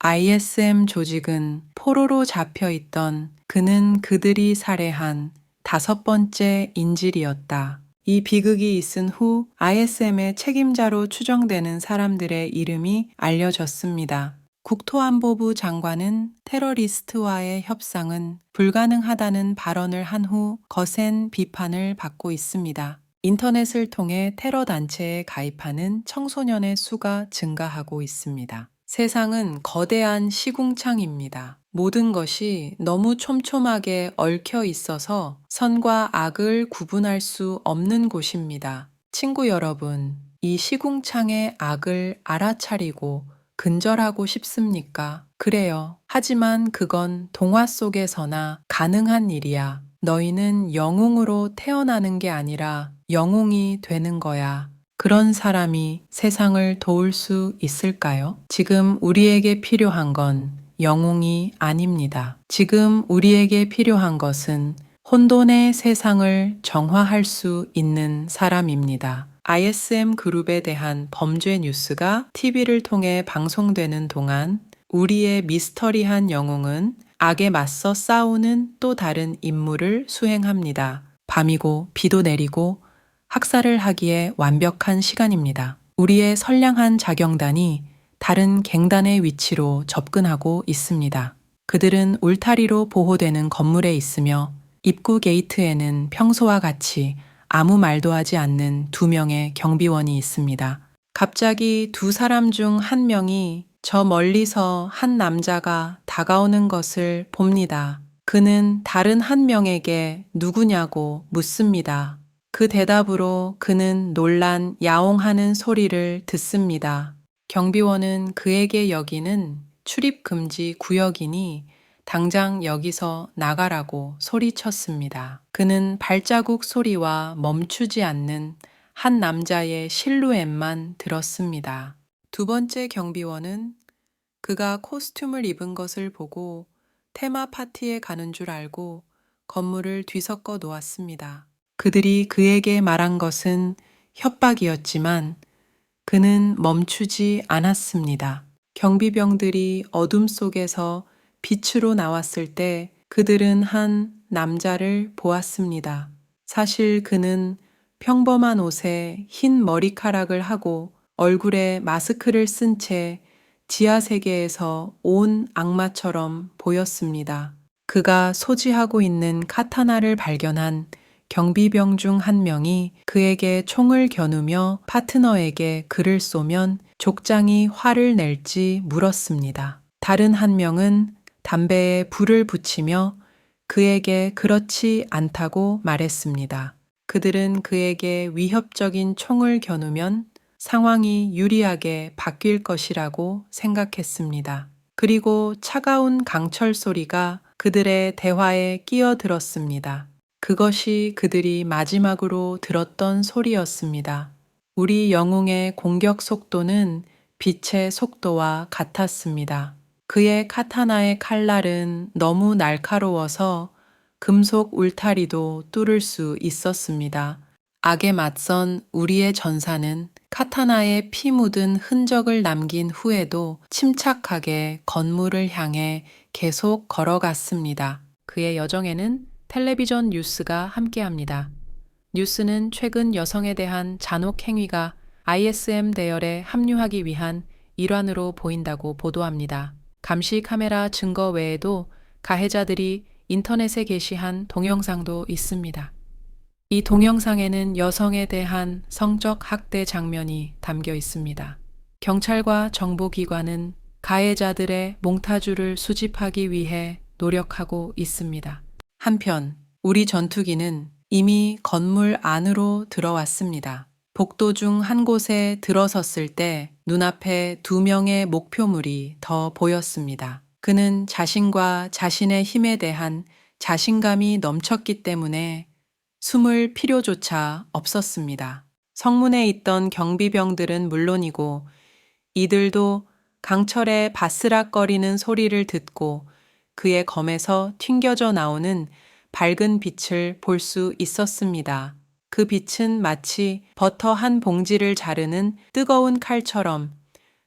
ISM 조직은 포로로 잡혀 있던 그는 그들이 살해한 5번째 인질이었다. 이 비극이 있은 후 ISM의 책임자로 추정되는 사람들의 이름이 알려졌습니다. 국토안보부 장관은 테러리스트와의 협상은 불가능하다는 발언을 한 후 거센 비판을 받고 있습니다. 인터넷을 통해 테러 단체에 가입하는 청소년의 수가 증가하고 있습니다. 세상은 거대한 시궁창입니다. 모든 것이 너무 촘촘하게 얽혀 있어서 선과 악을 구분할 수 없는 곳입니다. 친구 여러분, 이 시궁창의 악을 알아차리고 근절하고 싶습니까? 그래요. 하지만 그건 동화 속에서나 가능한 일이야. 너희는 영웅으로 태어나는 게 아니라 영웅이 되는 거야. 그런 사람이 세상을 도울 수 있을까요? 지금 우리에게 필요한 건 영웅이 아닙니다. 지금 우리에게 필요한 것은 혼돈의 세상을 정화할 수 있는 사람입니다. ISM 그룹에 대한 범죄 뉴스가 TV를 통해 방송되는 동안 우리의 미스터리한 영웅은 악에 맞서 싸우는 또 다른 임무를 수행합니다. 밤이고 비도 내리고 학살을 하기에 완벽한 시간입니다. 우리의 선량한 자경단이 다른 갱단의 위치로 접근하고 있습니다. 그들은 울타리로 보호되는 건물에 있으며 입구 게이트에는 평소와 같이 아무 말도 하지 않는 2명의 경비원이 있습니다. 갑자기 2사람 중 1명이 저 멀리서 한 남자가 다가오는 것을 봅니다. 그는 다른 1명에게 누구냐고 묻습니다. 그 대답으로 그는 놀란 야옹하는 소리를 듣습니다. 경비원은 그에게 여기는 출입금지 구역이니 당장 여기서 나가라고 소리쳤습니다. 그는 발자국 소리와 멈추지 않는 한 남자의 실루엣만 들었습니다. 2번째 경비원은 그가 코스튬을 입은 것을 보고 테마 파티에 가는 줄 알고 건물을 뒤섞어 놓았습니다. 그들이 그에게 말한 것은 협박이었지만 그는 멈추지 않았습니다. 경비병들이 어둠 속에서 빛으로 나왔을 때 그들은 한 남자를 보았습니다. 사실 그는 평범한 옷에 흰 머리카락을 하고 얼굴에 마스크를 쓴 채 지하 세계에서 온 악마처럼 보였습니다. 그가 소지하고 있는 카타나를 발견한 경비병 중 1명이 그에게 총을 겨누며 파트너에게 그를 쏘면 족장이 화를 낼지 물었습니다. 다른 1명은 담배에 불을 붙이며 그에게 그렇지 않다고 말했습니다. 그들은 그에게 위협적인 총을 겨누면 상황이 유리하게 바뀔 것이라고 생각했습니다. 그리고 차가운 강철 소리가 그들의 대화에 끼어들었습니다. 그것이 그들이 마지막으로 들었던 소리였습니다. 우리 영웅의 공격 속도는 빛의 속도와 같았습니다. 그의 카타나의 칼날은 너무 날카로워서 금속 울타리도 뚫을 수 있었습니다. 악에 맞선 우리의 전사는 카타나에 피 묻은 흔적을 남긴 후에도 침착하게 건물을 향해 계속 걸어갔습니다. 그의 여정에는 텔레비전 뉴스가 함께합니다. 뉴스는 최근 여성에 대한 잔혹 행위가 ISM 대열에 합류하기 위한 일환으로 보인다고 보도합니다. 감시 카메라 증거 외에도 가해자들이 인터넷에 게시한 동영상도 있습니다. 이 동영상에는 여성에 대한 성적 학대 장면이 담겨 있습니다. 경찰과 정보기관은 가해자들의 몽타주를 수집하기 위해 노력하고 있습니다. 한편 우리 전투기는 이미 건물 안으로 들어왔습니다. 복도 중 한 곳에 들어섰을 때 눈앞에 2명의 목표물이 더 보였습니다. 그는 자신과 자신의 힘에 대한 자신감이 넘쳤기 때문에 숨을 필요조차 없었습니다. 성문에 있던 경비병들은 물론이고 이들도 강철의 바스락거리는 소리를 듣고 그의 검에서 튕겨져 나오는 밝은 빛을 볼 수 있었습니다. 그 빛은 마치 버터 한 봉지를 자르는 뜨거운 칼처럼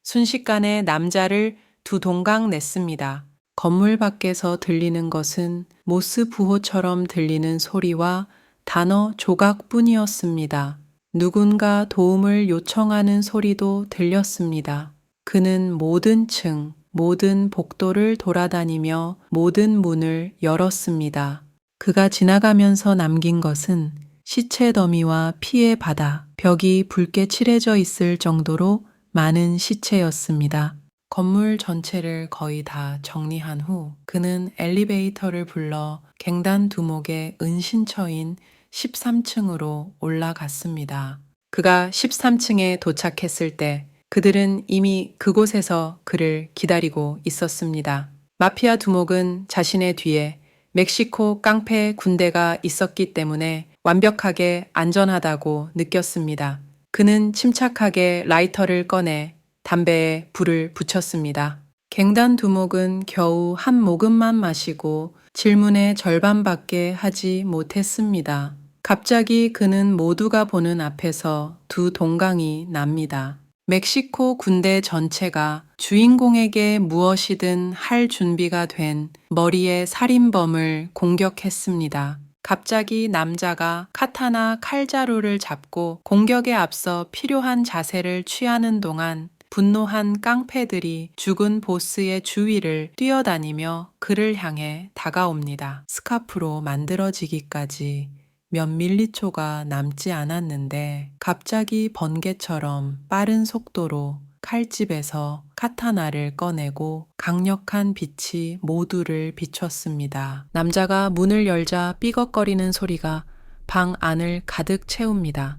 순식간에 남자를 두 동강 냈습니다. 건물 밖에서 들리는 것은 모스 부호처럼 들리는 소리와 단어 조각뿐이었습니다. 누군가 도움을 요청하는 소리도 들렸습니다. 그는 모든 층, 모든 복도를 돌아다니며 모든 문을 열었습니다. 그가 지나가면서 남긴 것은 시체 더미와 피의 바다, 벽이 붉게 칠해져 있을 정도로 많은 시체였습니다. 건물 전체를 거의 다 정리한 후 그는 엘리베이터를 불러 갱단 두목의 은신처인 13층으로 올라갔습니다. 그가 13층에 도착했을 때 그들은 이미 그곳에서 그를 기다리고 있었습니다. 마피아 두목은 자신의 뒤에 멕시코 깡패 군대가 있었기 때문에 완벽하게 안전하다고 느꼈습니다. 그는 침착하게 라이터를 꺼내 담배에 불을 붙였습니다. 갱단 두목은 겨우 한 모금만 마시고 질문의 절반밖에 하지 못했습니다. 갑자기 그는 모두가 보는 앞에서 두 동강이 납니다. 멕시코 군대 전체가 주인공에게 무엇이든 할 준비가 된 머리의 살인범을 공격했습니다. 갑자기 남자가 카타나 칼자루를 잡고 공격에 앞서 필요한 자세를 취하는 동안 분노한 깡패들이 죽은 보스의 주위를 뛰어다니며 그를 향해 다가옵니다. 스카프로 만들어지기까지 몇 밀리초가 남지 않았는데 갑자기 번개처럼 빠른 속도로 칼집에서 카타나를 꺼내고 강력한 빛이 모두를 비췄습니다. 남자가 문을 열자 삐걱거리는 소리가 방 안을 가득 채웁니다.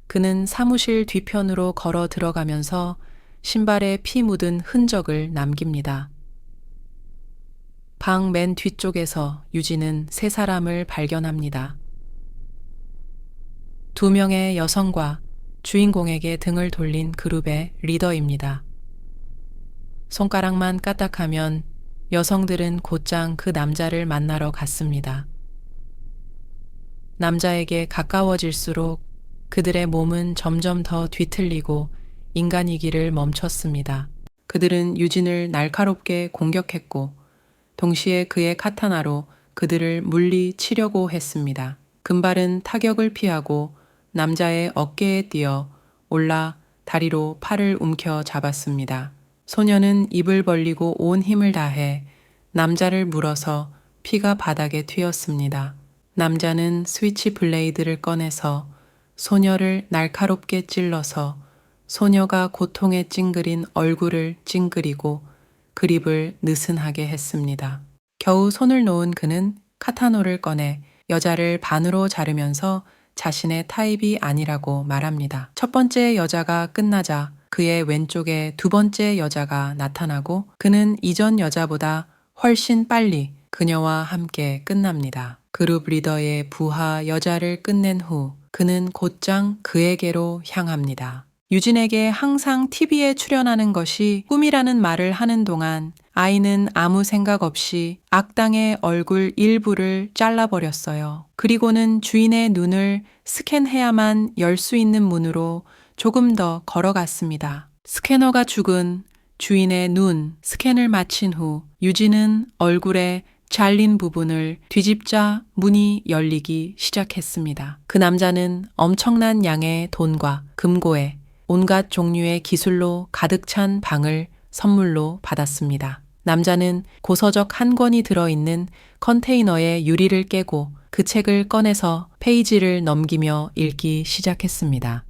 그는 사무실 뒤편으로 걸어 들어가면서 신발에 피 묻은 흔적을 남깁니다. 방 맨 뒤쪽에서 유진은 세 사람을 발견합니다. 두 명의 여성과 주인공에게 등을 돌린 그룹의 리더입니다. 손가락만 까딱하면 여성들은 곧장 그 남자를 만나러 갔습니다. 남자에게 가까워질수록 그들의 몸은 점점 더 뒤틀리고 인간이기를 멈췄습니다. 그들은 유진을 날카롭게 공격했고 동시에 그의 카타나로 그들을 물리치려고 했습니다. 금발은 타격을 피하고 남자의 어깨에 뛰어 올라 다리로 팔을 움켜 잡았습니다. 소녀는 입을 벌리고 온 힘을 다해 남자를 물어서 피가 바닥에 튀었습니다. 남자는 스위치 블레이드를 꺼내서 소녀를 날카롭게 찔러서 소녀가 고통에 찡그린 얼굴을 찡그리고 그립을 느슨하게 했습니다. 겨우 손을 놓은 그는 카타노를 꺼내 여자를 반으로 자르면서 자신의 타입이 아니라고 말합니다. 첫 번째 여자가 끝나자 그의 왼쪽에 두 번째 여자가 나타나고 그는 이전 여자보다 훨씬 빨리 그녀와 함께 끝납니다. 그룹 리더의 부하 여자를 끝낸 후 그는 곧장 그에게로 향합니다. 유진에게 항상 TV에 출연하는 것이 꿈이라는 말을 하는 동안 아이는 아무 생각 없이 악당의 얼굴 일부를 잘라버렸어요. 그리고는 주인의 눈을 스캔해야만 열 수 있는 문으로 조금 더 걸어갔습니다. 스캐너가 죽은 주인의 눈 스캔을 마친 후 유진은 얼굴에 잘린 부분을 뒤집자 문이 열리기 시작했습니다. 그 남자는 엄청난 양의 돈과 금고에 온갖 종류의 기술로 가득 찬 방을 선물로 받았습니다. 남자는 고서적 한 권이 들어있는 컨테이너의 유리를 깨고 그 책을 꺼내서 페이지를 넘기며 읽기 시작했습니다.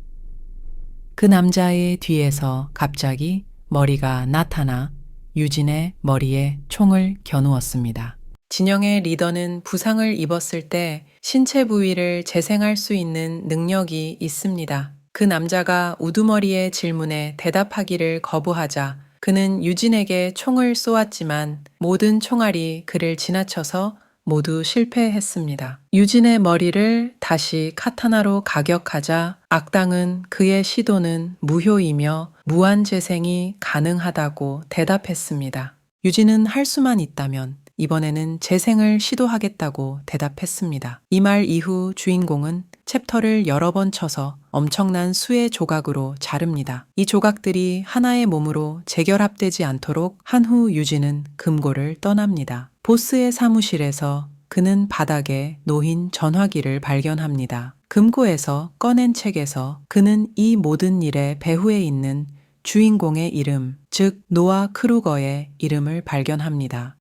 그 남자의 뒤에서 갑자기 머리가 나타나 유진의 머리에 총을 겨누었습니다. 진영의 리더는 부상을 입었을 때 신체 부위를 재생할 수 있는 능력이 있습니다. 그 남자가 우두머리의 질문에 대답하기를 거부하자 그는 유진에게 총을 쏘았지만 모든 총알이 그를 지나쳐서 모두 실패했습니다. 유진의 머리를 다시 카타나로 가격하자 악당은 그의 시도는 무효이며 무한재생이 가능하다고 대답했습니다. 유진은 할 수만 있다면 이번에는 재생을 시도하겠다고 대답했습니다. 이 말 이후 주인공은 챕터를 여러 번 쳐서 엄청난 수의 조각으로 자릅니다. 이 조각들이 하나의 몸으로 재결합되지 않도록 한 후 유진은 금고를 떠납니다. 보스의 사무실에서 그는 바닥에 놓인 전화기를 발견합니다. 금고에서 꺼낸 책에서 그는 이 모든 일의 배후에 있는 주인공의 이름, 즉 노아 크루거의 이름을 발견합니다.